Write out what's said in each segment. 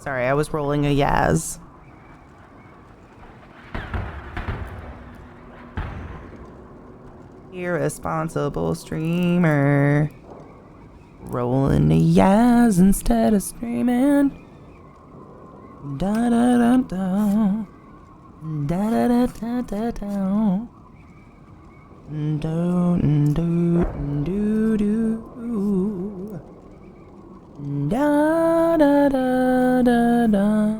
Sorry, I was rolling a Yaz. Irresponsible streamer. Rolling a Yaz instead of screaming. Da da da da. Da da da da da da. Do do do do. Da da da da da da.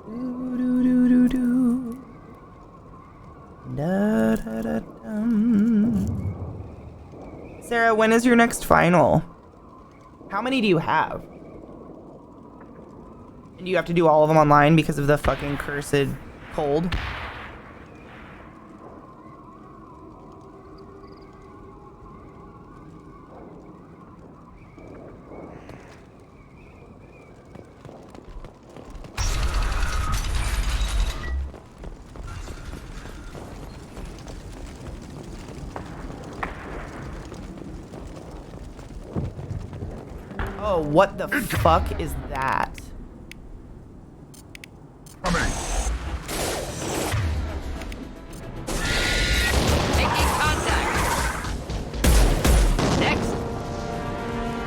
Do do do do do. Da da da da. Sarah, when is your next final? How many do you have? And you have to do all of them online because of the fucking cursed cold? Oh, what the fuck is that? Coming. Making contact. Next.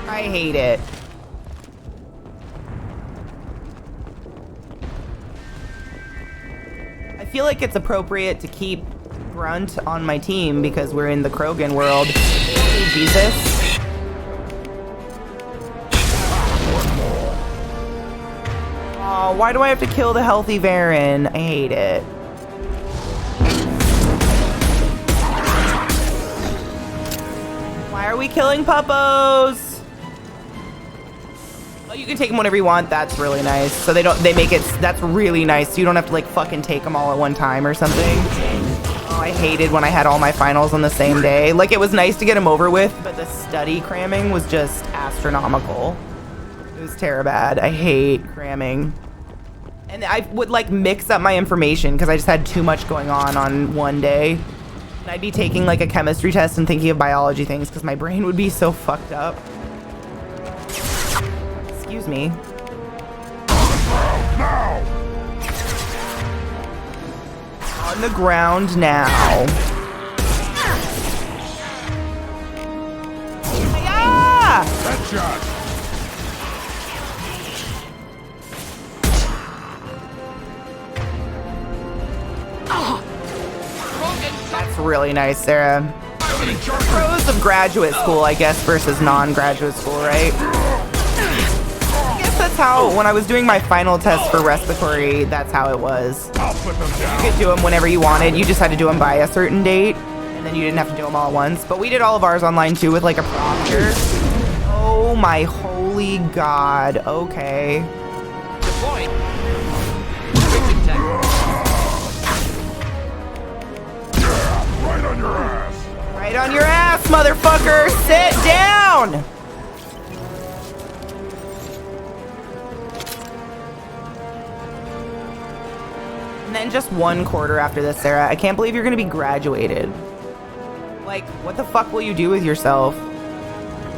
I hate it. I feel like it's appropriate to keep Grunt on my team because we're in the Krogan world. Oh, Jesus. Oh, why do I have to kill the healthy Varen? I hate it. Why are we killing puppos? Oh, you can take them whenever you want. That's really nice. So they make it, that's really nice. So you don't have to like fucking take them all at one time or something. Oh, I hated when I had all my finals on the same day. Like it was nice to get them over with, but the study cramming was just astronomical. It was terrible. I hate cramming. And I would like mix up my information because I just had too much going on one day. And I'd be taking like a chemistry test and thinking of biology things because my brain would be so fucked up. Excuse me. On the ground now. Yeah! Headshot. That's really nice, Sarah. Pros of graduate school, I guess, versus non-graduate school, right? I guess that's how, when I was doing my final test for respiratory, that's how it was. You could do them whenever you wanted. You just had to do them by a certain date, and then you didn't have to do them all at once. But we did all of ours online, too, with, like, a proctor. Oh, my holy God. Okay. Deploying. Switching tech. Right on your ass. Right on your ass, motherfucker! Sit down! And then just 1 quarter after this, Sarah. I can't believe you're gonna be graduated. Like, what the fuck will you do with yourself?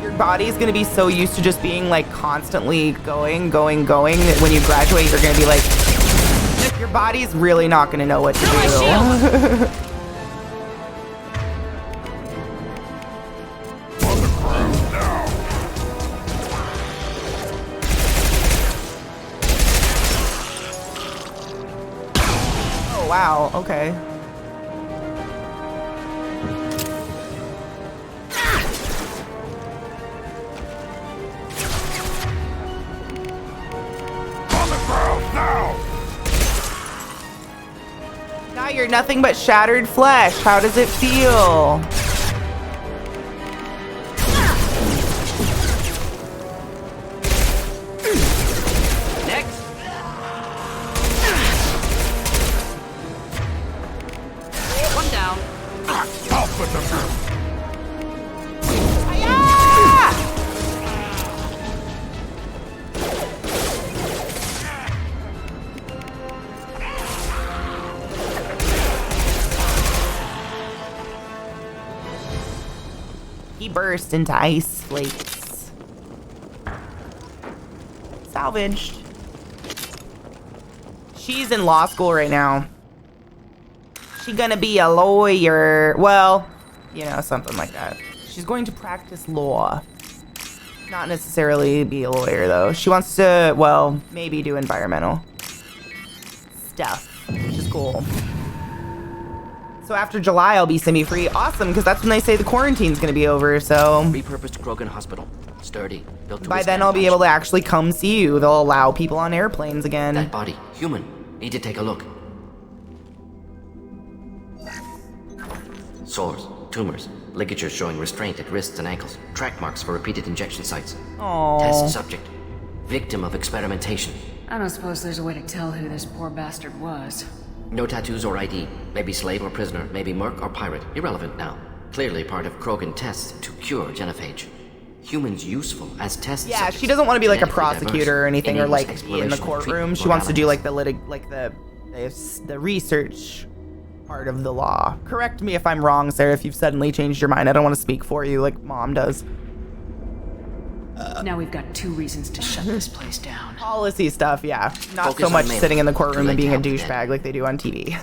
Your body's gonna be so used to just being like constantly going, that when you graduate, you're gonna be like, your body's really not gonna know what to do. Wow, okay. On the ground now. Now you're nothing but shattered flesh. How does it feel? Next. One down. I'll put them through. He burst into ice flakes. salvaged. She's in law school right now. She gonna be a lawyer. Well, you know, something like that. She's going to practice law. Not necessarily be a lawyer, though. She wants to, well, maybe do environmental stuff, which is cool. So after July, I'll be semi-free. Awesome, because that's when they say the quarantine's going to be over, so... Repurposed Krogan Hospital. Sturdy. Built to by then, I'll be able to actually come see you. They'll allow people on airplanes again. That body. Human. Need to take a look. Sores. Tumors. Ligatures showing restraint at wrists and ankles. Track marks for repeated injection sites. Aww. Test subject. Victim of experimentation. I don't suppose there's a way to tell who this poor bastard was. No tattoos or ID. Maybe slave or prisoner. Maybe merc or pirate. Irrelevant now. Clearly part of Krogan tests to cure genophage. Humans useful as test Yeah, subjects. she doesn't want to be like a Genetically prosecutor diverse. or anything, or Enables like in exploration the of courtroom. treatment She wants to do modalities. like the research part of the law. Correct me if I'm wrong, Sarah, if you've suddenly changed your mind. I don't want to speak for you like Mom does. Now we've got 2 reasons to shut this place down. Policy stuff, yeah. Not Focus so on much Malin. sitting in the courtroom Too and late being to a help the douchebag dead. like they do on TV.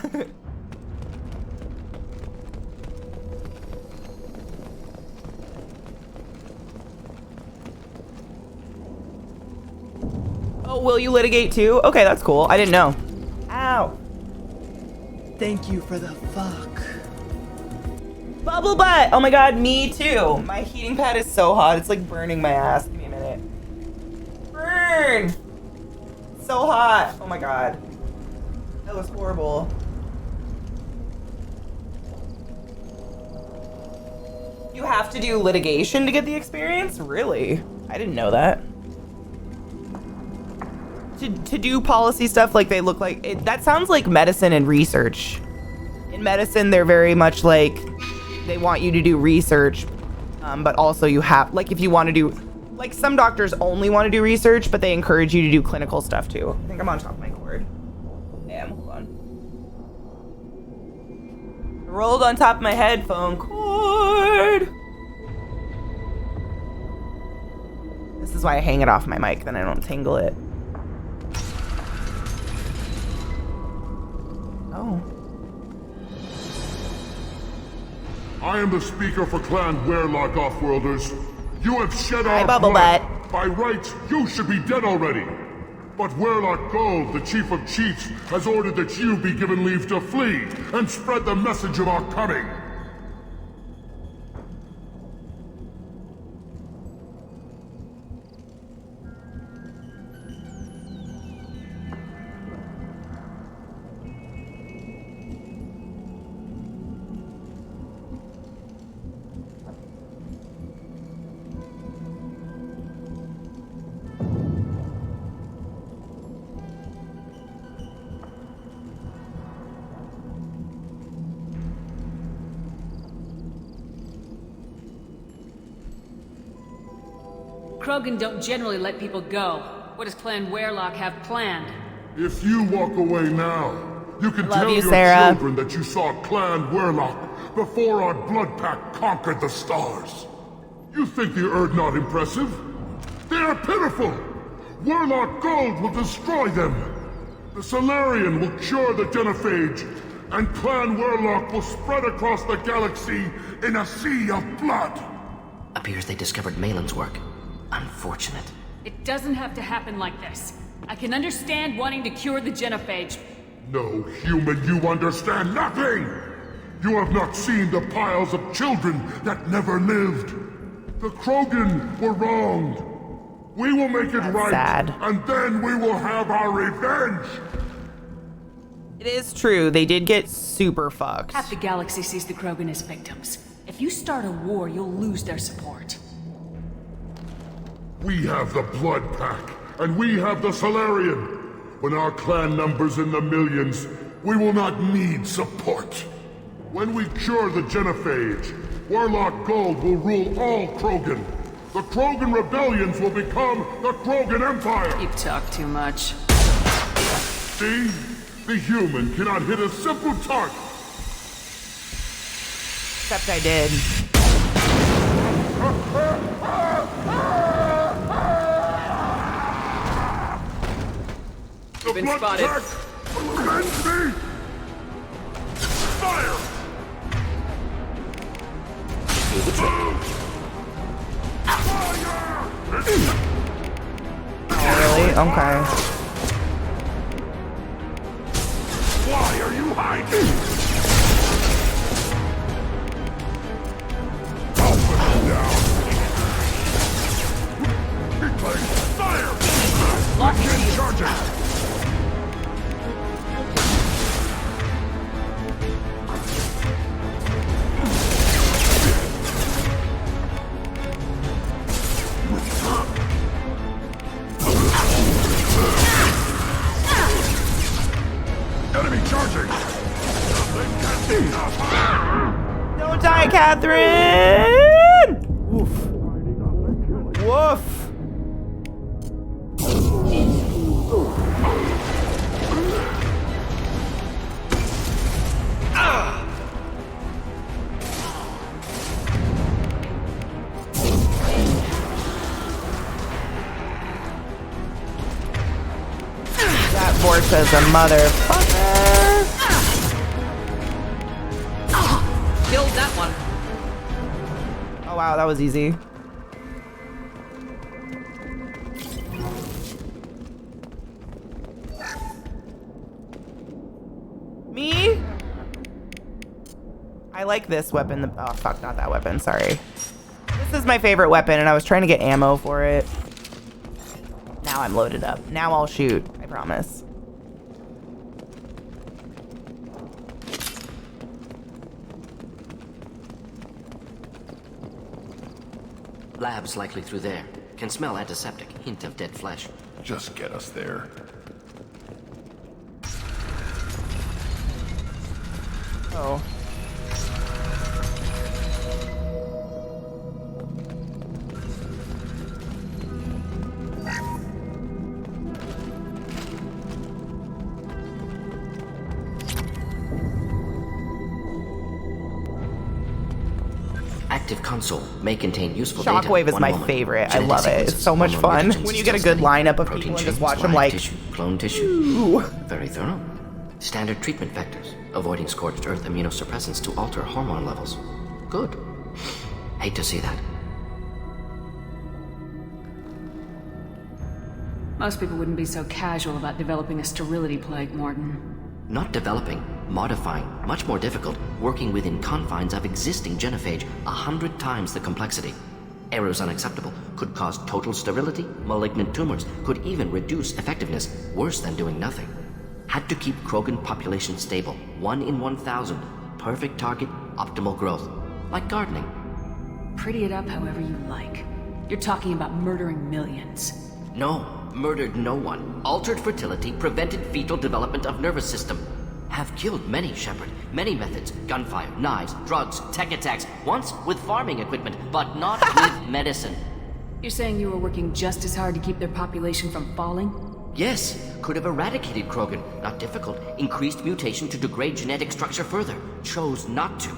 Oh, will you litigate too? Okay, that's cool. I didn't know. Ow. Thank you for the fuck. Bubble butt! Oh my god, me too. My heating pad is so hot, it's like burning my ass. Give me a minute. Burn! So hot. Oh my god. That was horrible. You have to do litigation to get the experience? Really? I didn't know that. To do policy stuff like they look like it, that sounds like medicine and research. In medicine, they're very much like they want you to do research, but also you have, like, if you want to do, like, some doctors only want to do research, but they encourage you to do clinical stuff too. I think I'm on top of my cord. Damn, hold on. Rolled on top of my headphone cord. This is why I hang it off my mic, then I don't tingle it. Oh. I am the speaker for Clan Werelock Offworlders. You have shed Hi, our Bubble blood. Butt. By rights, you should be dead already. But Werelock Gold, the Chief of Chiefs, has ordered that you be given leave to flee and spread the message of our coming. Krogan don't generally let people go. What does Clan Werelock have planned? If you walk away now, you can Love tell you, your Sarah. children that you saw Clan Werelock before our blood pack conquered the stars. You think the Erd not impressive? They are pitiful! Werelock Gold will destroy them! The Solarian will cure the genophage, and Clan Werelock will spread across the galaxy in a sea of blood! Appears they discovered Malin's work. Unfortunate. It doesn't have to happen like this. I can understand wanting to cure the genophage. No, human, you understand nothing! You have not seen the piles of children that never lived. The Krogan were wronged. We will make it right, sad. and then we will have our revenge! It is true, they did get super fucked. Half the galaxy sees the Krogan as victims. If you start a war, you'll lose their support. We have the Blood Pack, and we have the Solarian. When our clan numbers in the millions, we will not need support. When we cure the genophage, Warlock Gold will rule all Krogan. The Krogan rebellions will become the Krogan Empire! You talk too much. See? The human cannot hit a simple target! Except I did. The been blood spotted. pack will avenge me! Fire! Really? Okay. Why are you hiding? I'll put you down. Fire! Begin charging! Enemy charging! Nothing can stop. Don't die, Catherine! Woof. Woof. That Vorta's a motherfucker. Killed that one. Oh wow, that was easy. Me? I like this weapon. Oh fuck, not that weapon, sorry. This is my favorite weapon and I was trying to get ammo for it. Now I'm loaded up. Now I'll shoot, I promise. Labs likely through there. Can smell antiseptic. Hint of dead flesh. Just get us there. Oh. Active console may contain useful data. Shockwave is One my moment. favorite. I Genetic love it. It's sequences, so much hormone fun mutagens when you get a still good studied. lineup of Protein people and just chains, watch them live like. tissue, clone tissue. Ooh. Very thorough. Standard treatment vectors, avoiding scorched earth immunosuppressants to alter hormone levels. Good. Hate to see that. Most people wouldn't be so casual about developing a sterility plague, Morton. Not developing, modifying, much more difficult, working within confines of existing genophage, 100 times the complexity. Errors unacceptable, could cause total sterility, malignant tumors, could even reduce effectiveness, worse than doing nothing. Had to keep Krogan population stable, 1 in 1,000, perfect target, optimal growth, like gardening. Pretty it up however you like. You're talking about murdering millions. No, murdered no one. Altered fertility, prevented fetal development of nervous system. Have killed many, Shepard. Many methods. Gunfire, knives, drugs, tech attacks. Once with farming equipment, but not with medicine. You're saying you were working just as hard to keep their population from falling? Yes, could have eradicated Krogan. Not difficult. Increased mutation to degrade genetic structure further. Chose not to.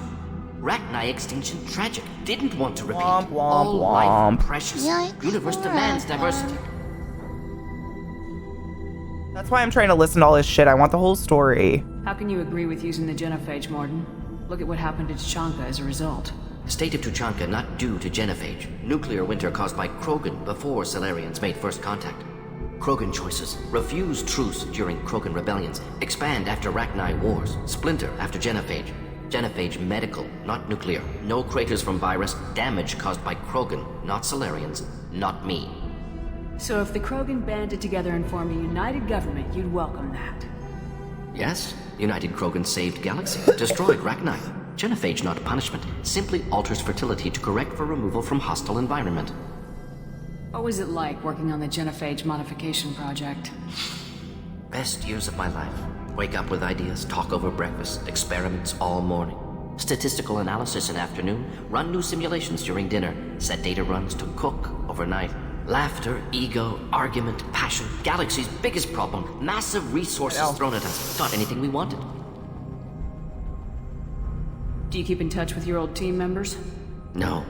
Rachni extinction tragic. Didn't want to repeat. Womp, womp, All life womp. precious. Yikes, Universe demands forever. diversity. That's why I'm trying to listen to all this shit. I want the whole story. How can you agree with using the genophage, Morton? Look at what happened to Tachanka as a result. State of Tuchanka not due to genophage. Nuclear winter caused by Krogan before Solarians made first contact. Krogan choices. Refuse truce during Krogan rebellions. Expand after Rachni wars. Splinter after genophage. Genophage medical, not nuclear. No craters from virus. Damage caused by Krogan, not Solarians. Not me. So if the Krogan banded together and formed a united government, you'd welcome that. Yes, United Krogan saved Galaxy. Destroyed Rachni. Genophage not punishment. Simply alters fertility to correct for removal from hostile environment. What was it like working on the genophage modification project? Best years of my life. Wake up with ideas, talk over breakfast, experiments all morning. Statistical analysis in afternoon, run new simulations during dinner, set data runs to cook overnight. Laughter, ego, argument, passion, Galaxy's biggest problem, massive resources thrown at us. Got anything we wanted. Do you keep in touch with your old team members? No.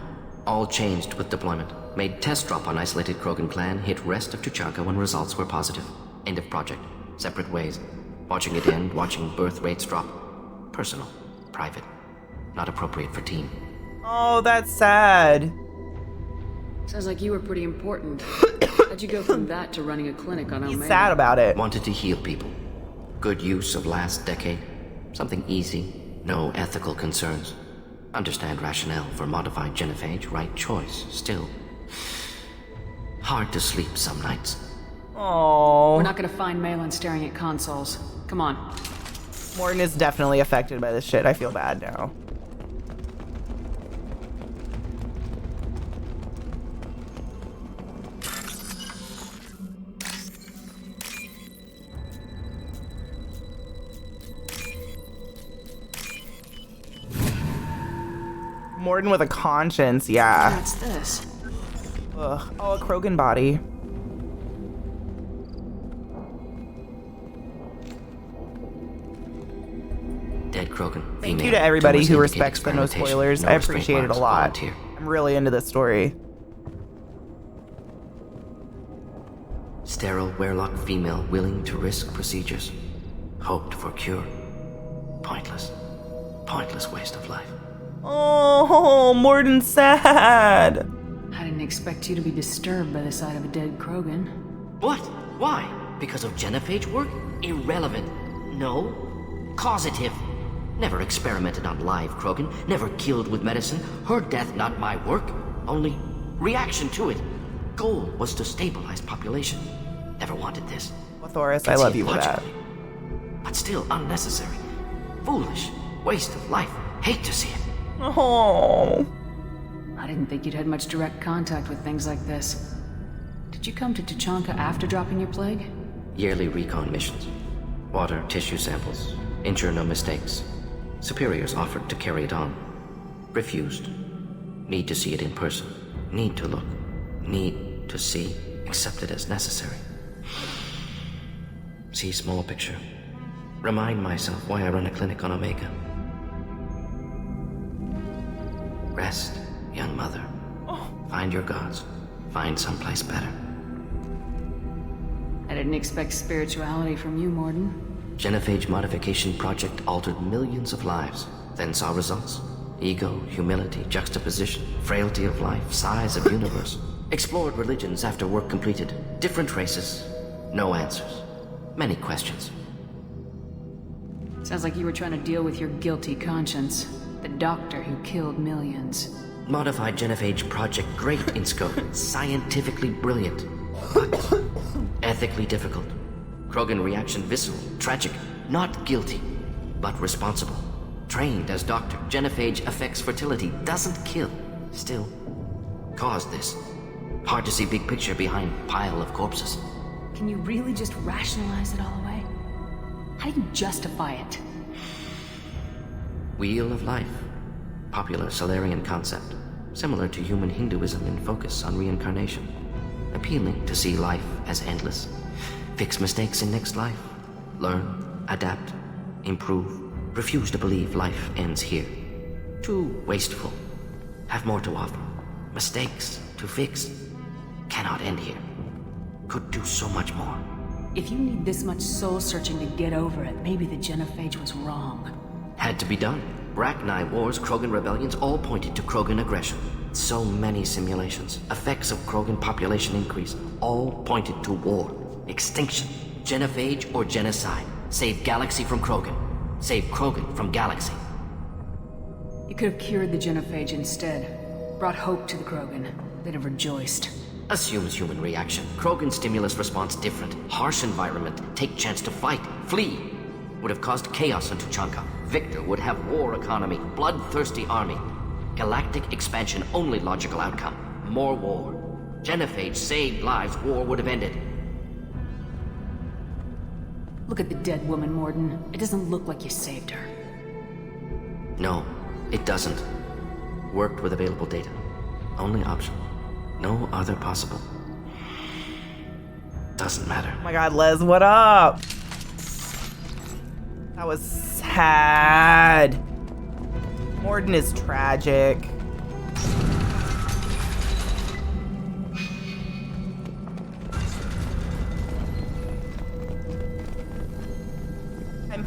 All changed with deployment. Made test drop on isolated Krogan clan, hit rest of Tuchanka when results were positive. End of project. Separate ways. Watching it end, watching birth rates drop. Personal. Private. Not appropriate for team. Oh, that's sad. Sounds like you were pretty important. How'd you go from that to running a clinic on Omega? He's sad about it. Wanted to heal people. Good use of last decade. Something easy. No ethical concerns. Understand rationale for modified genophage. Right choice. Still. Hard to sleep some nights. Oh. We're not gonna find Malin staring at consoles. Come on. Morton is definitely affected by this shit. I feel bad now. Morton with a conscience, yeah. What's this? Ugh. Oh, a Krogan body. Dead Krogan. Thank you to everybody who respects the no spoilers. I appreciate it a lot. Volunteer. I'm really into this story. Sterile Werelock female willing to risk procedures. Hoped for cure. Pointless. Pointless waste of life. Oh, Morton's sad. I didn't expect you to be disturbed by the sight of a dead Krogan. What? Why? Because of genophage work? Irrelevant. No. Causative. Never experimented on live Krogan. Never killed with medicine. Her death not my work. Only reaction to it. Goal was to stabilize population. Never wanted this. Thoris, I love you for that. But still unnecessary. Foolish. Waste of life. Hate to see it. Oh. I didn't think you'd had much direct contact with things like this. Did you come to Tuchanka after dropping your plague? Yearly recon missions. Water, tissue samples. Ensure no mistakes. Superiors offered to carry it on. Refused. Need to see it in person. Need to look. Need to see. Accepted as necessary. See small picture. Remind myself why I run a clinic on Omega. Rest, young mother. Find your gods. Find someplace better. I didn't expect spirituality from you, Morden. Genophage modification project altered millions of lives. Then saw results. Ego, humility, juxtaposition, frailty of life, size of universe. Explored religions after work completed. Different races. No answers. Many questions. Sounds like you were trying to deal with your guilty conscience. The doctor who killed millions. Modified genophage project great in scope. Scientifically brilliant. But ethically difficult. Krogan reaction visceral, tragic. Not guilty, but responsible. Trained as doctor, genophage affects fertility, doesn't kill. Still, caused this. Hard to see big picture behind pile of corpses. Can you really just rationalize it all away? How do you justify it? Wheel of life. Popular Solarian concept. Similar to human Hinduism in focus on reincarnation. Appealing to see life as endless. Fix mistakes in next life. Learn, adapt, improve. Refuse to believe life ends here. Too wasteful. Have more to offer. Mistakes to fix. Cannot end here. Could do so much more. If you need this much soul-searching to get over it, maybe the genophage was wrong. Had to be done. Rachni wars, Krogan rebellions, all pointed to Krogan aggression. So many simulations. Effects of Krogan population increase. All pointed to war. Extinction. Genophage or genocide. Save galaxy from Krogan. Save Krogan from galaxy. You could have cured the genophage instead. Brought hope to the Krogan. They'd have rejoiced. Assumes human reaction. Krogan stimulus response different. Harsh environment. Take chance to fight. Flee. Would have caused chaos in Tuchanka. Victor would have war economy. Bloodthirsty army. Galactic expansion only logical outcome. More war. Genophage saved lives. War would have ended. Look at the dead woman, Morden. It doesn't look like you saved her. No, it doesn't. Worked with available data. Only option. No other possible. Doesn't matter. Oh my god, Les, what up? That was sad. Morden is tragic.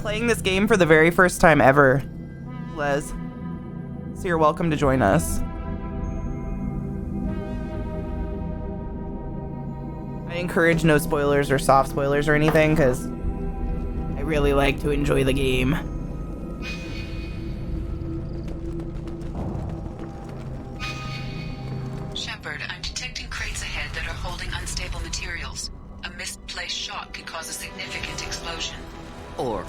playing this game for the very first time ever, Les. So you're welcome to join us. I encourage no spoilers or soft spoilers or anything, because I really like to enjoy the game. Shepard, I'm detecting crates ahead that are holding unstable materials. A misplaced shot could cause a significant explosion. Or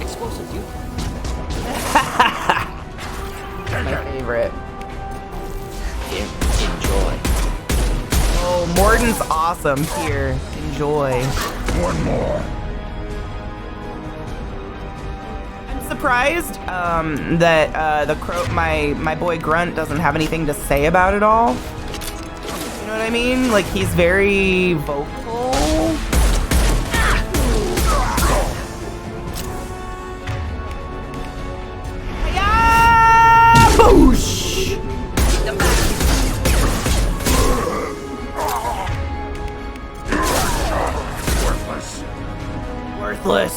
explosive viewpoint. My favorite. Enjoy. Oh, Morden's awesome. Here, enjoy. One more. I'm surprised that my boy Grunt doesn't have anything to say about it all. You know what I mean? Like, he's very vocal. Yeah! Boosh! Worthless.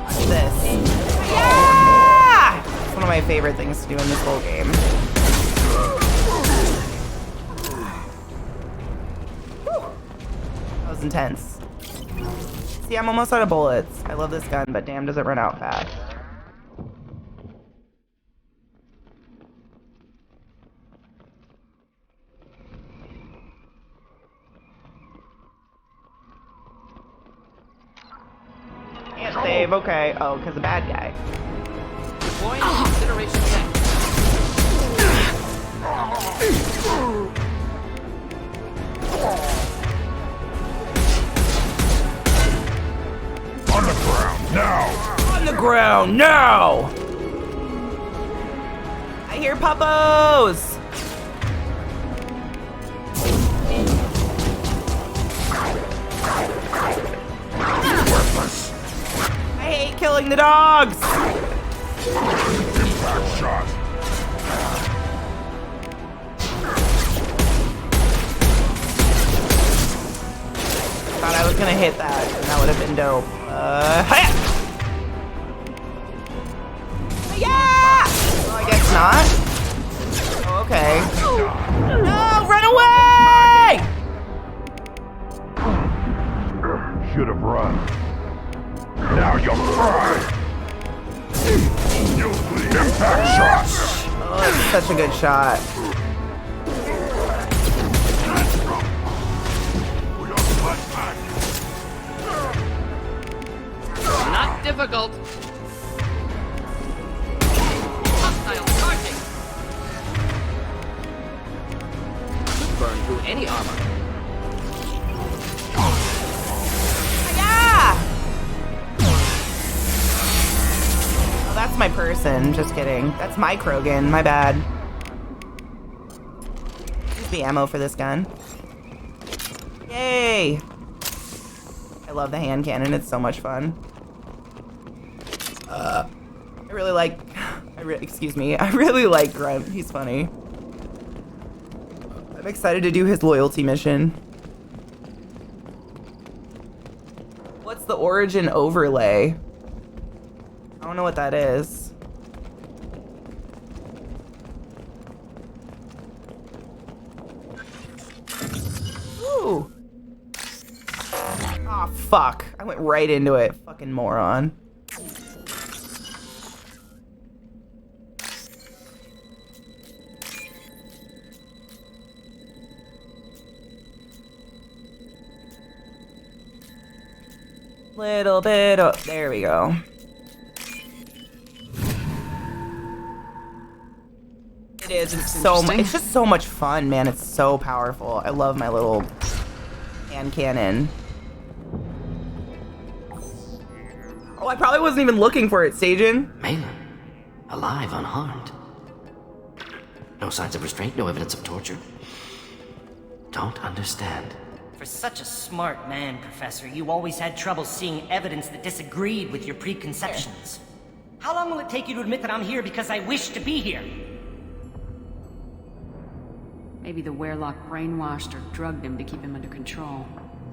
Watch this. Yeah! It's one of my favorite things to do in this whole game. That was intense. See, I'm almost out of bullets. I love this gun, but damn, does it run out fast. Can't save, okay. Oh, because the bad guy. Deploying incineration tank. On the ground, now! On the ground, now! I hear puppos! Worthless! I hate killing the dogs! Impact shot! Thought I was gonna hit that, and that would have been dope. Hiya! Yeah! Oh, I guess not. Oh, okay. No, run away! Should have run. Now you'll cry! You'll bleed. Impact shots! Oh, it's such a good shot. Not difficult. Hostile charging. Could burn through any armor. Yeah! Oh, that's my person. Just kidding. That's my Krogan. My bad. Use the ammo for this gun. Yay! I love the hand cannon. It's so much fun. I really like... excuse me. I really like Grunt. He's funny. I'm excited to do his loyalty mission. What's the origin overlay? I don't know what that is. Ooh. Oh, fuck. I went right into it. Fucking moron. Little bit of... There we go. It is. It's so much. It's just so much fun, man. It's so powerful. I love my little hand cannon. Oh, I probably wasn't even looking for it, Sajin. Malin, alive, unharmed. No signs of restraint, no evidence of torture. Don't understand. For such a smart man, Professor, you always had trouble seeing evidence that disagreed with your preconceptions. How long will it take you to admit that I'm here because I wish to be here? Maybe the Werelock brainwashed or drugged him to keep him under control.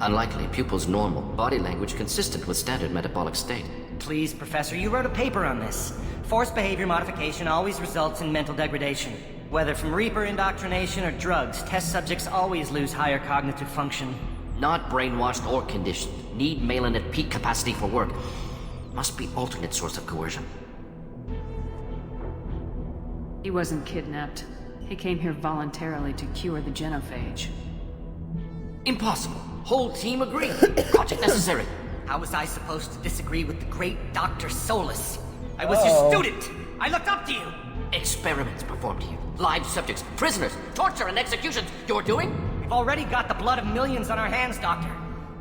Unlikely, pupil's normal, body language consistent with standard metabolic state. Please, Professor, you wrote a paper on this. Forced behavior modification always results in mental degradation. Whether from Reaper indoctrination or drugs, test subjects always lose higher cognitive function. Not brainwashed or conditioned. Need Malin at peak capacity for work. Must be alternate source of coercion. He wasn't kidnapped. He came here voluntarily to cure the genophage. Impossible. Whole team agreed. Project necessary. How was I supposed to disagree with the great Dr. Solus? I was your student! I looked up to you! Experiments performed here. Live subjects, prisoners, torture and executions. You're doing? We've already got the blood of millions on our hands, Doctor.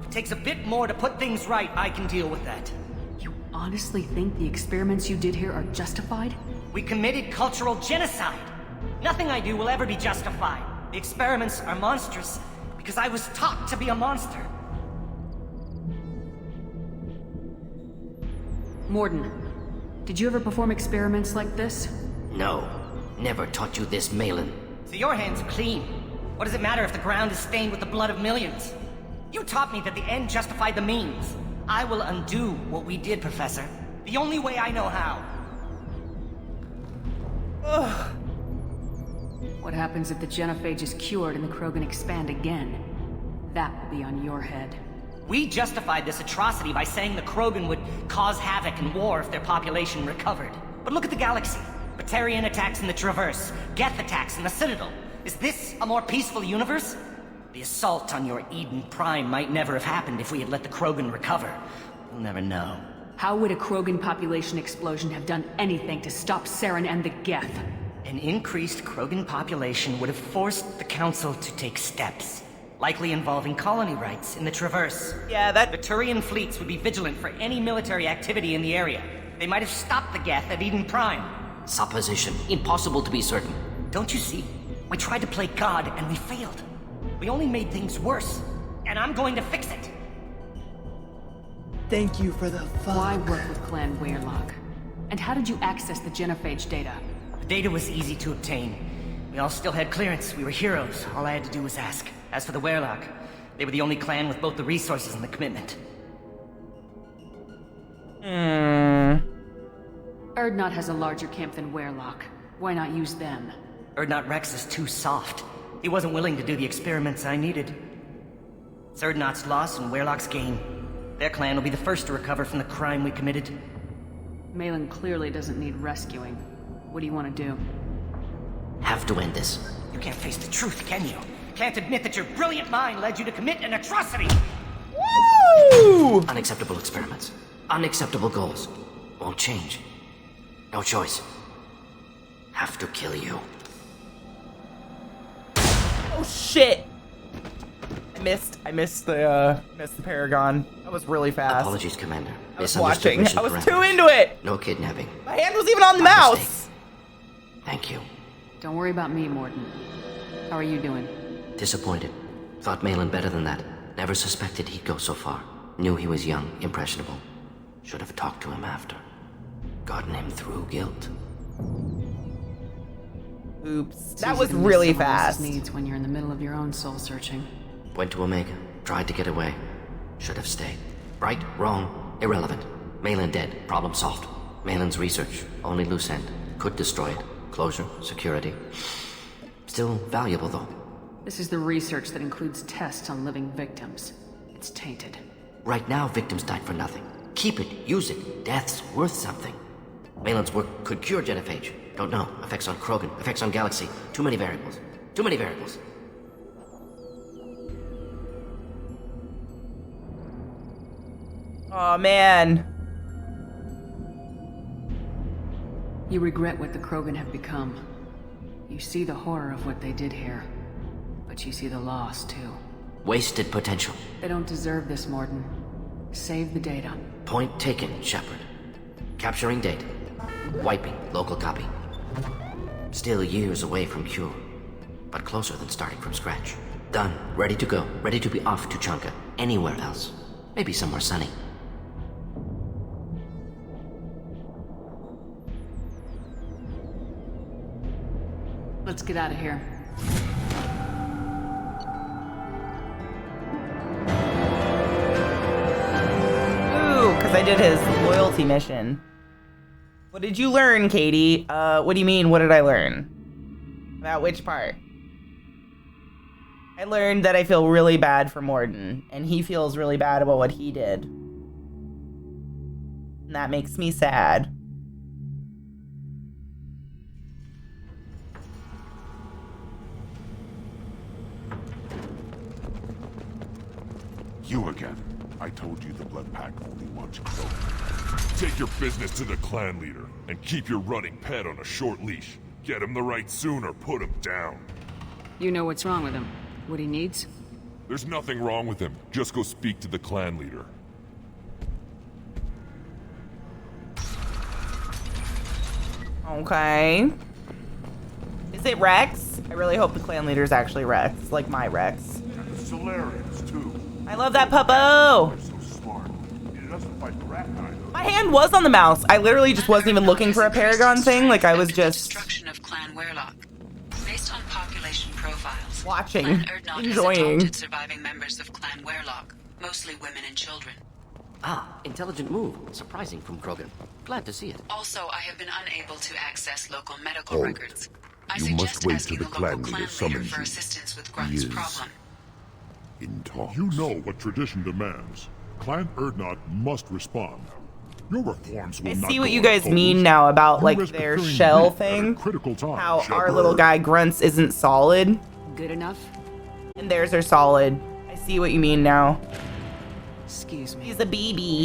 If it takes a bit more to put things right, I can deal with that. You honestly think the experiments you did here are justified? We committed cultural genocide. Nothing I do will ever be justified. The experiments are monstrous because I was taught to be a monster. Morden, did you ever perform experiments like this? No. Never taught you this, Malin. So your hands are clean. What does it matter if the ground is stained with the blood of millions? You taught me that the end justified the means. I will undo what we did, Professor. The only way I know how. Ugh. What happens if the genophage is cured and the Krogan expand again? That will be on your head. We justified this atrocity by saying the Krogan would cause havoc and war if their population recovered. But look at the galaxy. Batarian attacks in the Traverse, Geth attacks in the Citadel. Is this a more peaceful universe? The assault on your Eden Prime might never have happened if we had let the Krogan recover. We'll never know. How would a Krogan population explosion have done anything to stop Saren and the Geth? An increased Krogan population would have forced the Council to take steps, likely involving colony rights in the Traverse. Yeah, that... Baturian fleets would be vigilant for any military activity in the area. They might have stopped the Geth at Eden Prime. Supposition. Impossible to be certain. Don't you see? We tried to play God and we failed. We only made things worse. And I'm going to fix it. Thank you for the fuck. Why work with Clan Weirlock? And how did you access the genophage data? The data was easy to obtain. We all still had clearance. We were heroes. All I had to do was ask. As for the Weirlock, they were the only clan with both the resources and the commitment. Erdnot has a larger camp than Weirlock. Why not use them? Erdnot Rex is too soft. He wasn't willing to do the experiments I needed. It's Erdnot's loss and Weirlock's gain. Their clan will be the first to recover from the crime we committed. Malin clearly doesn't need rescuing. What do you want to do? Have to end this. You can't face the truth, can you? Can't admit that your brilliant mind led you to commit an atrocity! Woo! Unacceptable experiments. Unacceptable goals. Won't change. No choice. Have to kill you. Oh shit! I missed the Paragon. That was really fast. Apologies, Commander. I was Misunderstood watching. mission I was parameters. too into it. No kidnapping. My hand was even on the My mouse. mistake. Thank you. Don't worry about me, Morden. How are you doing? Disappointed. Thought Malin better than that. Never suspected he'd go so far. Knew he was young, impressionable. Should have talked to him after. Gotten him through guilt. Oops. It's That easy was to miss really someone else's fast. needs when you're in the middle of your own soul searching. Went to Omega. Tried to get away. Should have stayed. Right, wrong, irrelevant. Malin dead. Problem solved. Malin's research. Only loose end. Could destroy it. Closure. Security. Still valuable, though. This is the research that includes tests on living victims. It's tainted. Right now, victims died for nothing. Keep it. Use it. Death's worth something. Malin's work could cure genophage. Don't know. Effects on Krogan. Effects on Galaxy. Too many variables. Too many variables. Oh man. You regret what the Krogan have become. You see the horror of what they did here. But you see the loss, too. Wasted potential. They don't deserve this, Morden. Save the data. Point taken, Shepard. Capturing data. Wiping local copy. Still years away from cure. But closer than starting from scratch. Done. Ready to go. Ready to be off to Chanka. Anywhere else. Maybe somewhere sunny. Let's get out of here. because I did his loyalty mission. What did you learn, Katie? What do you mean, what did I learn? About which part? I learned that I feel really bad for Morden, and he feels really bad about what he did. And that makes me sad. You again. I told you the Blood Pack only wants you killed. Take your business to the clan leader, and keep your running pet on a short leash. Get him the right soon or put him down. You know what's wrong with him. What he needs? There's nothing wrong with him. Just go speak to the clan leader. Okay. Is it Rex? I really hope the clan leader's actually Rex, like my Rex. And the Solarians, too. I love that puppo. They're so smart. He doesn't fight the rat either. My hand was on the mouse. I literally just wasn't even looking for a Paragon thing. Like I was just Destruction of Clan Werlock. Based on population profiles, watching, Clan Erdnot enjoying. has adopted surviving members of Clan Werlock, mostly women and children. Ah, intelligent move. Surprising from Krogan. Glad to see it. Also, I have been unable to access local medical Hold. records. I You must suggest wait asking till the the local clan leader clan leader summons for you. assistance with He Grunt's is problem. in talks. You know what tradition demands. Clan Erdnot must respond. Your reforms will I not see what go you guys unopposed. mean now about You like risk their procuring shell grief at a thing. critical time, How our Shepherd. little guy Grunts isn't solid Good enough? and theirs are solid. I see what you mean now. Excuse me. He's a BB.